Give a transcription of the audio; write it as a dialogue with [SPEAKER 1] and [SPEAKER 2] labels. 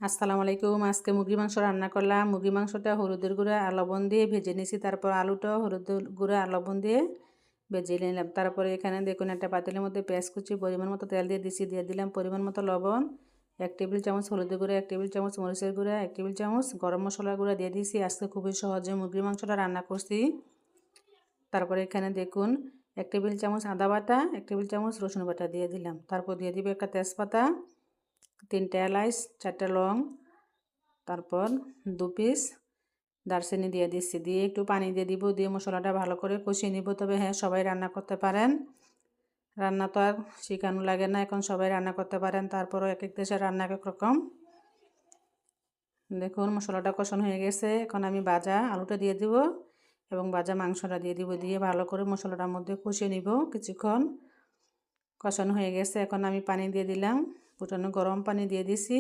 [SPEAKER 1] আসসালামু আলাইকুম। আজকে মুরগি মাংস রান্না করলাম। মুরগি মাংসটা হলুদের গুঁড়া আর লবণ দিয়ে ভেজে নিয়েছি। তারপর আলুটাও হলুদের গুঁড়া আর লবণ দিয়ে ভেজে নিলাম। তারপরে এখানে দেখুন একটা পাতিলের মধ্যে পেঁয়াজ কুচি পরিমাণ মতো তেল দিয়ে দিছি, দিয়ে দিলাম পরিমাণ মতো লবণ, 1 টেবিল চামচ হলুদের গুঁড়া, 1 টেবিল চামচ মরিচের গুঁড়া, 1 টেবিল চামচ গরম মশলার গুঁড়া দিয়ে দিয়েছি। আজকে খুবই সহজে মুরগির মাংসটা রান্না করছি। তারপরে এখানে দেখুন 1 টেবিল চামচ আদা বাটা, 1 টেবিল চামচ রসুন বাটা দিয়ে দিলাম। তারপর দিয়ে দিব একটা তেজপাতা, 3টা এলাচ, 4টা লং, তারপর 2 পিস দারচিনি দিয়ে দিচ্ছি। দিয়ে একটু পানি দিয়ে দিব, দিয়ে মশলাটা ভালো করে কষিয়ে নিব। তবে হ্যাঁ, সবাই রান্না করতে পারেন, রান্না তো আর শেখানো লাগে না, এখন সবাই রান্না করতে পারেন। তারপরও এক এক দেশের রান্না এক এক রকম। দেখুন মশলাটা কষানো হয়ে গেছে। এখন আমি ভাজা আলুটা দিয়ে দিব এবং ভাজা মাংসটা দিয়ে দিব, দিয়ে ভালো করে মশলাটার মধ্যে কষিয়ে নিব। কিছুক্ষণ কষানো হয়ে গেছে, এখন আমি পানি দিয়ে দিলাম, ফুটানো গরম পানি দিয়ে দিছি।